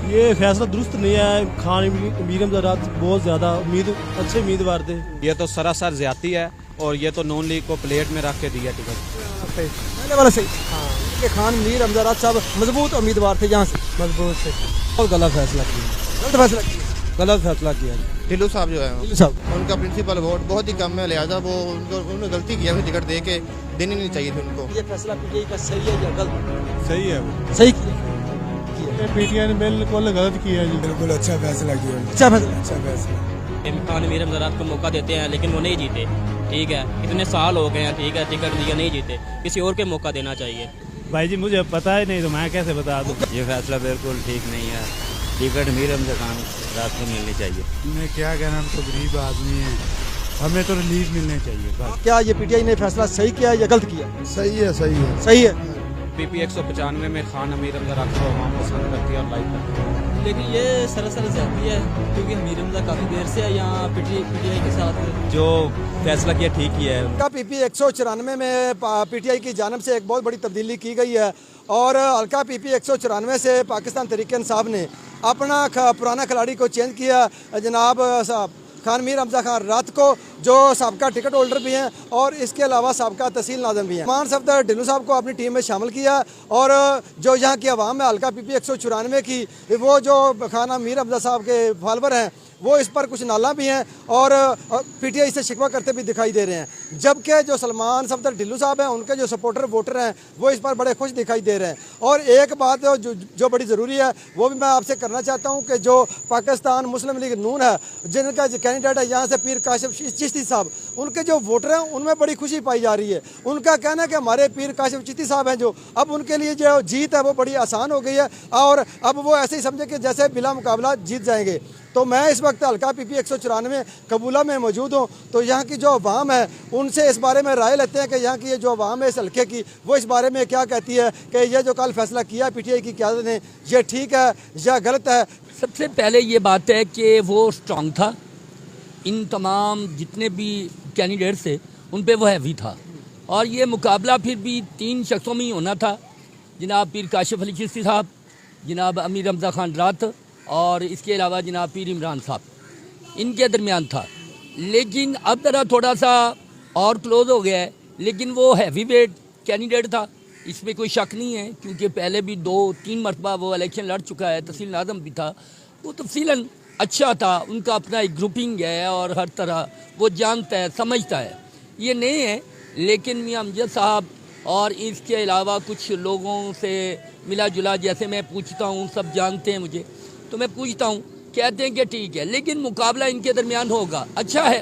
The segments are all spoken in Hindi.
ये फैसला दुरुस्त नहीं है। खान मीर अमजद बहुत ज़्यादा अच्छे उम्मीदवार थे। ये तो सरासर ज्यादती है और ये तो नून लीग को प्लेट में रख के दिया टिकट। पहले वाला सही हाँ, कि खान मीर अमजद साहब मजबूत उम्मीदवार थे, यहाँ से मजबूत से। बहुत गलत फैसला किया, गलत फैसला किया। ढिल्लू साहब जो है ढिल्लू साहब उनका प्रिंसिपल वोट बहुत ही कम है, लिहाजा वो उन्होंने गलती किया, टिकट दे के देनी नहीं चाहिए थी उनको। ये फैसला पीटीआई का सही है या गलत? सही है, वो सही किया। पीटीआई ने बिल्कुल गलत किया जी। बिल्कुल अच्छा फैसला किया, अच्छा फैसला। अच्छा फैसला। खान मीर अमजद को मौका देते हैं लेकिन वो नहीं जीते, ठीक है, इतने साल हो गए हैं, ठीक है, टिकट दिया नहीं जीते, किसी और के मौका देना चाहिए। भाई जी मुझे पता ही नहीं तो मैं कैसे बता दूँ। ये फैसला बिल्कुल ठीक नहीं है, टिकट मीर अमजद खान रात को मिलनी चाहिए। मैं क्या कहना, हम तो गरीब आदमी हैं, हमें तो रिलीफ मिलने चाहिए बस। क्या ये पीटीआई ने फैसला सही किया या गलत किया? सही है, सही है, सही है। पीपी 195 में खान अमीर अमजद को आवाम पसंद करती है और लाइक करती है। लेकिन ये सरासर ज्यादती है क्योंकि मीर अमजद काफ़ी देर से है यहाँ पीटीआई के साथ। जो फैसला किया ठीक किया है। हल्का पीपी 194 में पीटीआई की जानब से एक बहुत बड़ी तब्दीली की गई है और हल्का पीपी 194 से पाकिस्तान तहरीक इंसाफ ने अपना पुराना खिलाड़ी को चेंज किया, जनाब खान मीर अमजद खान रात को, जो सबका टिकट होल्डर भी हैं और इसके अलावा सबका तहसील नाज़िम भी हैं। मान सफदर ढिल्लू साहब को अपनी टीम में शामिल किया और जो यहाँ की आवाम है हल्का पीपी 194 की, वो जो खान मीर अमजद साहब के फॉलोवर हैं वो इस पर कुछ नाला भी हैं और पीटीआई से शिकवा करते भी दिखाई दे रहे हैं, जबकि जो सलमान सफदर ढिल्लू साहब हैं उनके जो सपोर्टर वोटर हैं वो इस पर बड़े खुश दिखाई दे रहे हैं। और एक बात जो बड़ी ज़रूरी है वो भी मैं आपसे करना चाहता हूँ कि जो पाकिस्तान मुस्लिम लीग नून है, जिनका जो कैंडिडेट है यहाँ से पीर काशिफ चिश्ती साहब, उनके जो वोटर हैं उनमें बड़ी खुशी पाई जा रही है। उनका कहना है कि हमारे पीर काशिफ चिश्ती साहब हैं जो, अब उनके लिए जो जीत है वो बड़ी आसान हो गई है और अब वो ऐसे ही समझे कि जैसे बिला मुकाबला जीत जाएंगे। तो मैं इस वक्त हल्का पीपी 194 कबूला में मौजूद हूँ, तो यहाँ की जो अवाम है उनसे इस बारे में राय लेते हैं कि यहाँ की ये जो अवाम है इस हल्के की वो इस बारे में क्या कहती है कि ये जो कल फैसला किया पीटीआई की क़यादत ने, ये ठीक है या गलत है। सबसे पहले ये बात है कि वो स्ट्रॉन्ग था, इन तमाम जितने भी कैंडिडेट थे उन पे वो हैवी था और ये मुकाबला फिर भी 3 शख्सों में ही होना था, जनाब पीर काशिफ अली चिश्ती साहब, जनाब अमीर अमजद खान रात और इसके अलावा जनाब पीर इमरान साहब, इनके दरमियान था। लेकिन अब तरह थोड़ा सा और क्लोज हो गया है, लेकिन वो हैवी वेट कैंडिडेट था, इसमें कोई शक नहीं है, क्योंकि पहले भी 2-3 मरतबा वो इलेक्शन लड़ चुका है, तहसील नाज़िम भी था, वो तफसीलन अच्छा था, उनका अपना एक ग्रुपिंग है और हर तरह वो जानता है समझता है, ये नहीं है। लेकिन मियां अमजद साहब और इसके अलावा कुछ लोगों से मिला जुला, जैसे मैं पूछता हूँ सब जानते हैं मुझे, तो मैं पूछता हूँ कहते हैं कि ठीक है, लेकिन मुकाबला इनके दरमियान होगा, अच्छा है,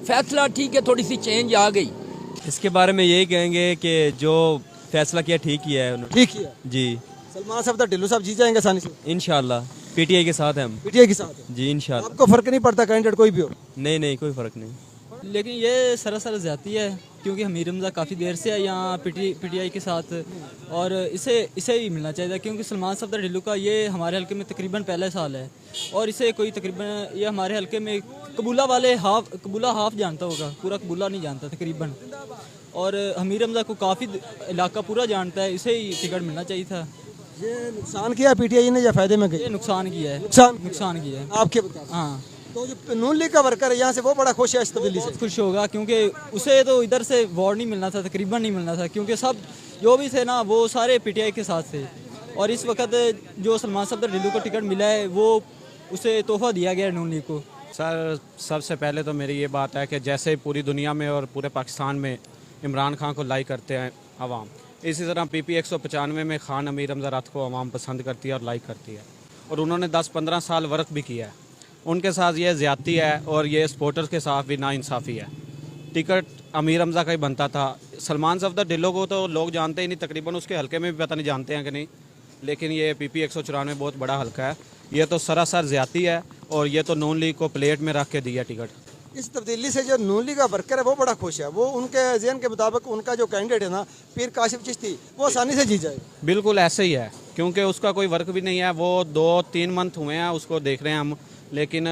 फैसला ठीक है, थोड़ी सी चेंज आ गई। इसके बारे में यही कहेंगे कि जो फैसला किया ठीक किया है उन्होंने। ठीक किया जी। सलमान सफदर ढिल्लू साहब जीत जाएंगे आसानी से इंशाल्लाह पीटीआई के साथ हैं हम। पीटीआई के साथ जी इंशाल्लाह। आपको फर्क नहीं पड़ता कैंडिडेट कोई भी हो? नहीं कोई फ़र्क नहीं। लेकिन ये सरासर ज्यादती है क्योंकि मीर अमजद काफ़ी देर से है यहाँ पीटीआई के साथ और इसे ही मिलना चाहिए क्योंकि सलमान सफदर ढिल्लू का ये हमारे हल्के में तकरीबन पहला साल है और इसे कोई तकरीबन ये हमारे हल्के में कबूला हाफ जानता होगा, पूरा कबूला नहीं जानता तकरीबन, और मीर अमजद को काफ़ी इलाका पूरा जानता है, इसे ही टिकट मिलना चाहिए था। ये नुकसान किया पीटीआई ने या फायदे में गई? ये नुकसान किया है, नुकसान किया है आपके बता। हाँ, तो जो नून लीग का वर्कर है यहाँ से वो बड़ा खुश है इस तब्दीली से? खुश होगा क्योंकि उसे तो इधर से वोट नहीं मिलना था, तकरीबन नहीं मिलना था, क्योंकि सब जो भी थे ना वो सारे पीटीआई के साथ थे और इस वक्त जो सलमान सफदर ढिल्लू को टिकट मिला है वो उसे तोहफा दिया गया है नून लीग को। सर सबसे पहले तो मेरी ये बात है कि जैसे पूरी दुनिया में और पूरे पाकिस्तान में इमरान खान को लाइक करते हैं आवाम, इसी तरह पीपी 195 में खान अमीर अमजद को आवाम पसंद करती है और लाइक करती है और उन्होंने 10-15 साल वर्क भी किया है। उनके साथ ये ज़्यादती है और ये सपोर्टर्स के साथ भी नाइंसाफ़ी है। टिकट अमीर अमजद का ही बनता था। सलमान सफदर ढिल्लो को तो लोग जानते ही नहीं, तकरीबन उसके हल्के में भी पता नहीं जानते हैं कि नहीं, लेकिन ये पीपी 194 बहुत बड़ा हल्का है, ये तो सरासर ज़्यादती है और ये तो नून लीग को प्लेट में रख के दिया टिकट। इस तब्दीली से जो नून लीग का वर्कर है वो बड़ा खुश है, वो उनके ज़हन के मुताबिक उनका जो कैंडिडेट है ना पीर काशिफ चिश्ती, वो आसानी से जीत जाए। बिल्कुल ऐसे ही है, क्योंकि उसका कोई वर्क भी नहीं है, वो 2-3 मंथ हुए हैं उसको देख रहे हैं हम, लेकिन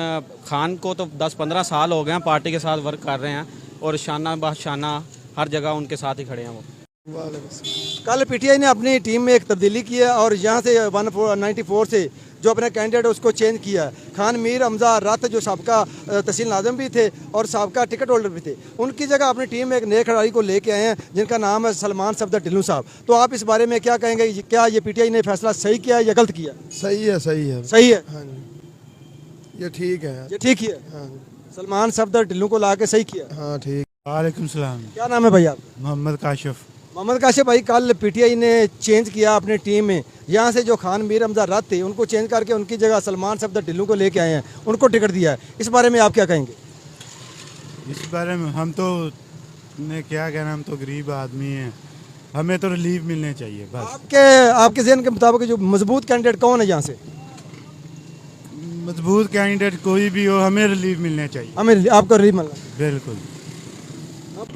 खान को तो 10-15 साल हो गए हैं पार्टी के साथ वर्क कर रहे हैं और शाना बशाना हर जगह उनके साथ ही खड़े हैं वो। कल पीटीआई ने अपनी टीम में एक तब्दीली की है और यहाँ से 194 से जो अपने कैंडिडेट है उसको चेंज किया है। खान मीर हमजा रत जो सबका तहसील नाज़म भी थे और सबका टिकट होल्डर भी थे, उनकी जगह अपनी टीम में एक नए खिलाड़ी को लेके आए हैं जिनका नाम है सलमान सफदर ढिल्लों साहब। तो आप इस बारे में क्या कहेंगे, क्या ये पीटीआई ने फैसला सही किया है या गलत किया? सही है, सही है, सही है। हाँ जी, ये ठीक है। ये ठीक ही है। हाँ सलमान सफदर ढिल्लों को ला के सही किया। हाँ ठीक। वालेकुम सलाम। क्या नाम है भाई आप? मोहम्मद काशिफ। मोहम्मद काशिफ भाई, कल पीटीआई ने चेंज किया अपनी टीम में, यहाँ से जो खान मीर हमजा रत थे उनको चेंज करके उनकी जगह सलमान सफदर ढिल्लों को लेके आए हैं, उनको टिकट दिया है। इस बारे में आप क्या कहेंगे? इस बारे में हम तो ने क्या कहना, हम तो गरीब आदमी हैं, हमें तो रिलीफ मिलने चाहिए बस। आपके ज़हन के मुताबिक जो मजबूत कैंडिडेट कौन है यहाँ से? मजबूत कैंडिडेट कोई भी हो, हमें रिलीफ मिलने चाहिए। हमें आपको रिलीफ मिलना? बिल्कुल।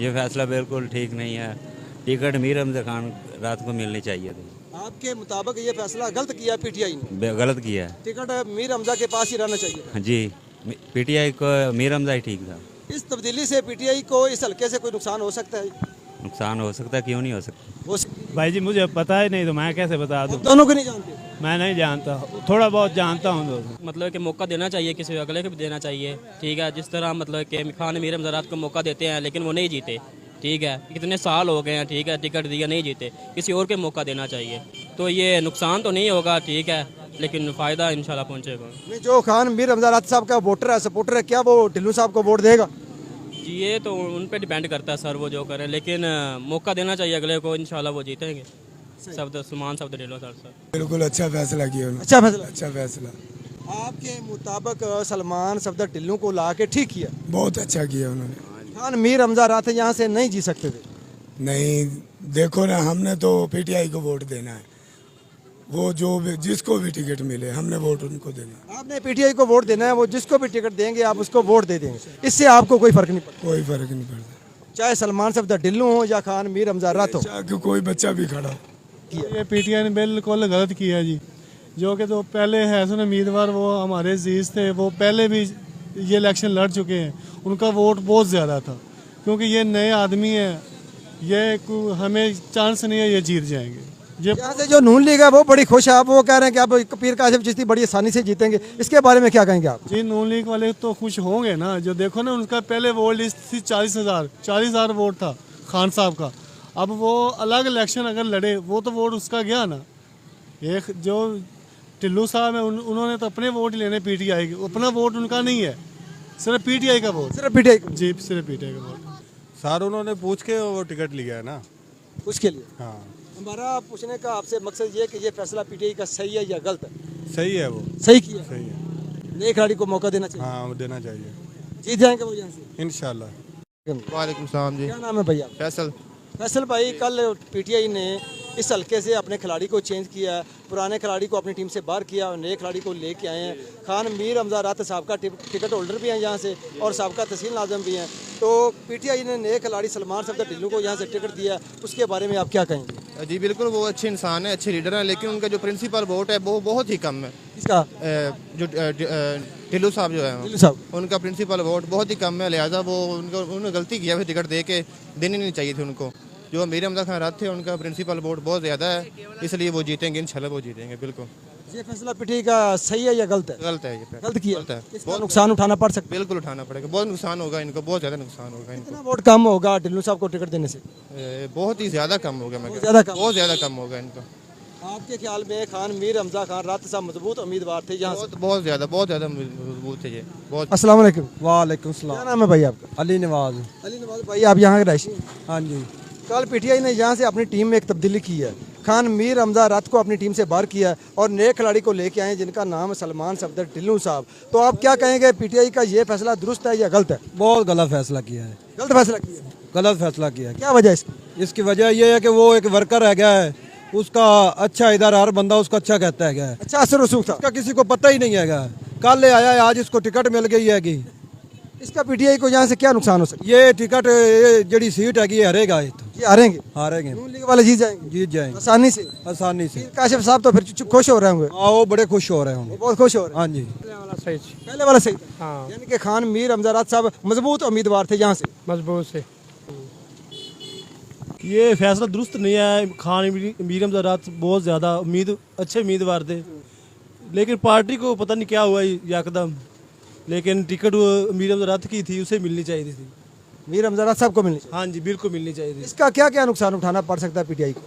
ये फैसला बिल्कुल ठीक नहीं है। टिकट मीर हमजा खान रात को मिलनी चाहिए थी। आपके मुताबिक ये फैसला गलत किया पीटीआई ने? गलत किया है। टिकट मीर हमजा के पास ही रहना चाहिए। हाँ जी, पीटीआई को मीर हमजा ही ठीक था। इस तब्दीली से पीटीआई को इस हल्के से कोई नुकसान हो सकता है? नुकसान हो सकता है, क्यों नहीं हो सकता? भाई जी मुझे पता ही नहीं, तो मैं कैसे बता दूं? दोनों को नहीं जानते? मैं नहीं जानता, थोड़ा बहुत जानता हूँ दोस्तों। मतलब कि मौका देना चाहिए, किसी अगले को भी देना चाहिए। ठीक है, जिस तरह मतलब कि खान मीर हमजा रत को मौका देते हैं लेकिन वो नहीं जीते। ठीक है, कितने साल हो गए हैं, ठीक है, टिकट दिया नहीं जीते, किसी और के मौका देना चाहिए। तो ये नुकसान तो नहीं होगा, ठीक है, लेकिन फ़ायदा इंशाल्लाह पहुंचेगा। नहीं, जो खान मीर हमजा रत साहब का वोटर है, सपोर्टर है, क्या वो ढिल्लों साहब को वोट देगा? जी ये तो उन पे डिपेंड करता है सर, वो जो करें, लेकिन मौका देना चाहिए अगले को, इंशाल्लाह वो जीतेंगे। सलमान सफदर ढिल्लों सर बिल्कुल अच्छा फैसला किया उन्होंने। अच्छा फैसला। अच्छा फैसला। आपके मुताबिक सलमान सफदर ढिल्लों को ला के ठीक किया? बहुत अच्छा किया उन्होंने। खान मीर हमजा रत यहाँ से नहीं जी सकते थे? नहीं, देखो ना, हमने तो पीटीआई को वोट देना है, वो जो भी जिसको भी टिकट मिले हमने वोट उनको देना है। आपने पीटीआई को वोट देना है, वो जिसको भी टिकट देंगे आप उसको वोट दे देंगे, इससे आपको कोई फर्क नहीं पड़ता? कोई फर्क नहीं पड़ता, चाहे सलमान सफदर ढिल्लों हो या खान मीर हमजा रत हो। चाहे कोई बच्चा भी खड़ा हो। ये पीटीआई ने बिल्कुल गलत किया जी। जो कि तो पहले है सुन उम्मीदवार वो हमारे अजीज थे, वो पहले भी ये इलेक्शन लड़ चुके हैं, उनका वोट बहुत ज़्यादा था। क्योंकि ये नए आदमी हैं, ये हमें चांस नहीं है ये जीत जाएंगे। यहाँ से जो नून लीग है वो बड़ी खुश है, आप वो कह रहे हैं कि आप पीर कासिफ चिश्ती बड़ी आसानी से जीतेंगे, इसके बारे में क्या कहेंगे आप? जी नून लीग वाले तो खुश होंगे ना, जो देखो ना उनका पहले वोट लिस्ट थी 40,000 वोट था खान साहब का। अब वो अलग इलेक्शन अगर लड़े वो तो वोट उसका गया ना। एक जो टिल्लू साहब है उन्होंने तो अपने वोट लेने पीटीआई के, अपना वोट उनका नहीं है, सिर्फ पीटीआई का वोट। सिर्फ पीटीआई? जी सिर्फ पीटीआई का वोट। सर उन्होंने पूछ के वो टिकट लिया है ना, उसके लिए। हाँ, हमारा पूछने का आपसे मकसद ये कि ये फैसला पीटीआई का सही है या गलत है? सही है, वो सही किया। सही है। नए खिलाड़ी को मौका देना चाहिए। हाँ देना चाहिए, जीत जाएंगे वो यहाँ से इंशाल्लाह। वालेकुम सलाम जी। क्या नाम है भैया? फैसल। फैसल भाई, कल पीटीआई ने इस हल्के से अपने खिलाड़ी को चेंज किया, पुराने खिलाड़ी को अपनी टीम से बाहर किया और नए खिलाड़ी को लेके आए हैं। खान मीर हमजा रत साहब टिकट होल्डर भी हैं यहाँ से और साहब तहसील नाज़म भी हैं। तो पीटीआई ने नए खिलाड़ी सलमान सफदर ढिल्लों को यहाँ से टिकट दिया, उसके बारे में आप क्या कहेंगे? जी बिल्कुल, वो अच्छे इंसान है, अच्छे लीडर हैं, लेकिन उनका जो प्रिंसिपल वोट है वो बहुत ही कम है। किसका? जो ढिल्लों साहब जो है, ढिल्लों साहब, उनका प्रिंसिपल वोट बहुत ही कम है, लिहाजा वो उन्होंने गलती किया, फिर टिकट दे के देनी नहीं चाहिए थी उनको। जो मीर हमजा खान रात थे उनका प्रिंसिपल वोट बहुत ज़्यादा है, इसलिए वो जीतेंगे, इंशाल्लाह वो जीतेंगे। बिल्कुल। ये फैसला पीटीआई का सही है या गलत है? गलत है, ये गलत किया। गलत है, इसका नुकसान उठाना पड़ सकता है? बिल्कुल उठाना पड़ेगा, बहुत नुकसान होगा इनको, बहुत ज़्यादा नुकसान होगा इनको। कितना वोट कम होगा ढिल्लों साहब को टिकट देने से? बहुत ही ज़्यादा कम होगा, मैं बहुत ज़्यादा कम? बहुत ज़्यादा कम होगा इनको। आपके ख्याल में खान मीर हमजा खान रत साहब मजबूत उम्मीदवार थे यहाँ से? बहुत ज़्यादा मजबूत है ये, बहुत। अस्सलाम वालेकुम। वालेकुम क्या सलाम। नाम है भाई आपका? अली नवाज। अली नवाज भाई, आप यहाँ के रहायशी? हाँ जी। कल पीटीआई ने यहाँ से अपनी टीम में एक तब्दीली की है, खान मीर हमजा रत को अपनी टीम से बाहर किया और नए खिलाड़ी को लेके आए हैं जिनका नाम है सलमान सफदर ढिल्लों साहब। तो आप क्या कहेंगे, पीटीआई का ये फैसला दुरुस्त है या गलत है? बहुत गलत फैसला किया है, गलत फैसला किया है। गलत फैसला किया है। क्या वजह है इसकी? इसकी वजह यह है कि वो एक वर्कर है गया है, उसका अच्छा, इधर हर बंदा उसका अच्छा कहता है गया है, अच्छा असर रसूख था, उसका किसी को पता ही नहीं है गया। कल आया है, आज इसको टिकट मिल गई है। इसका पीटीआई को यहाँ से क्या नुकसान हो सकता ये टिकट जड़ी सीट है ये हारेगा, है? ये हारेंगे? हारेंगे, नून लीग वाले जीत जाएंगे? जीत जाएंगे आसानी से? आसानी से। पीर काशिफ साहब तो फिर खुश हो रहे होंगे? हाँ वो बड़े खुश हो रहे होंगे, बहुत खुश हो रहे हैं। हाँ जी। पहले वाला सही था? हाँ। यानी कि खान मीर हमजा रत साहब मजबूत उम्मीदवार थे यहाँ से? मजबूत से। ये फैसला दुरुस्त नहीं है। खान अमीर हमजा रात बहुत ज़्यादा अच्छे उम्मीदवार थे, लेकिन पार्टी को पता नहीं क्या हुआ यकदम, लेकिन टिकट अमीर हमजा रात की थी, उसे मिलनी चाहिए थी। मीर हमजा साहब को मिलनी चाहिए। हाँ जी, बिल्कुल मिलनी चाहिए थी। इसका क्या क्या नुकसान उठाना पड़ सकता है पीटीआई को?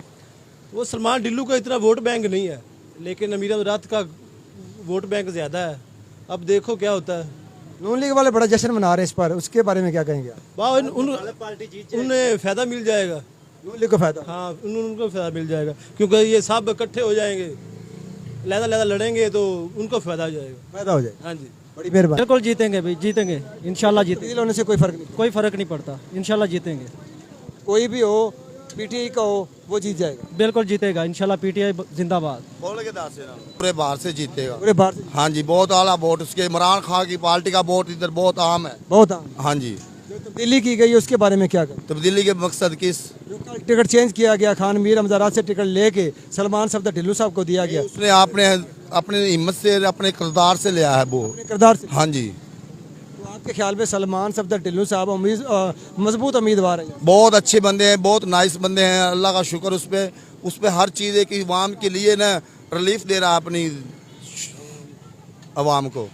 वो सलमान डिल्लू का इतना वोट बैंक नहीं है, लेकिन अमीर हमजा रात का वोट बैंक ज़्यादा है। अब देखो क्या होता है। नून लीग वाले बड़ा जश्न मना रहे हैं इस पर, उसके बारे में क्या कहेंगे आप? वाह, उन्हें फ़ायदा मिल जाएगा। नून लीग को फायदा? हाँ, उनको फ़ायदा मिल जाएगा, क्योंकि ये सब इकट्ठे हो जाएंगे, लहदा लड़ेंगे तो उनको फ़ायदा हो जाएगा। फायदा हो जाएगा। हाँ जी, बड़ी मेहरबानी। बिल्कुल जीतेंगे भाई, जीतेंगे इंशाल्लाह, जीतेंगे। होने से कोई फर्क नहीं, कोई फ़र्क नहीं पड़ता, इंशाल्लाह जीतेंगे। कोई भी हो, पीटीआई का हो, वो जीत जाएगा। बिल्कुल जीतेगा इंशाल्लाह, पीटीआई जिंदाबाद। पूरे बाहर से जीतेगा। पूरे बाहर से? हाँ जी, बहुत आला वोट उसके। इमरान खान की पार्टी का वोट इधर बहुत आम है। बहुत आम? हाँ जी। जो तब्दीली की गई है उसके बारे में क्या कहें? तब्दीली के मकसद किस? टिकट चेंज किया गया, खान मीर हमजा रात से टिकट लेके सलमान सफदर ढिल्लू साहब को दिया गया। उसने अपने हिम्मत से, अपने किरदार से लिया है वो। किरदार से? हाँ जी। तो आपके ख्याल में सलमान सफदर ढिल्लू साहब मजबूत उम्मीदवार है? बहुत अच्छे बंदे हैं, बहुत नाइस बंदे हैं। अल्लाह का शुक्र उस पे हर चीज़ है कि अवाम के लिए ना रिलीफ दे रहा है अपनी अवाम को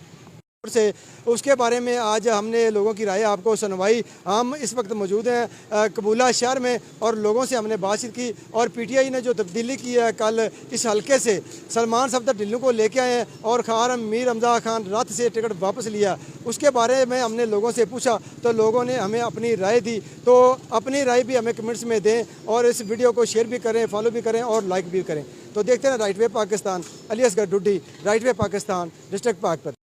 से। उसके बारे में आज हमने लोगों की राय आपको सुनवाई। हम इस वक्त मौजूद हैं कबूला शहर में और लोगों से हमने बातचीत की। और पीटीआई ने जो तब्दीली की है कल इस हलके से सलमान सफदर ढिल्लू को लेके आए हैं और खान मीर हमजा खान रात से टिकट वापस लिया, उसके बारे में हमने लोगों से पूछा तो लोगों ने हमें अपनी राय दी। तो अपनी राय भी हमें कमेंट्स में दें और इस वीडियो को शेयर भी करें, फॉलो भी करें और लाइक भी करें। तो देखते हैं right way Pakistan, Ali Asghar Duddi, right way Pakistan, district पाक पर।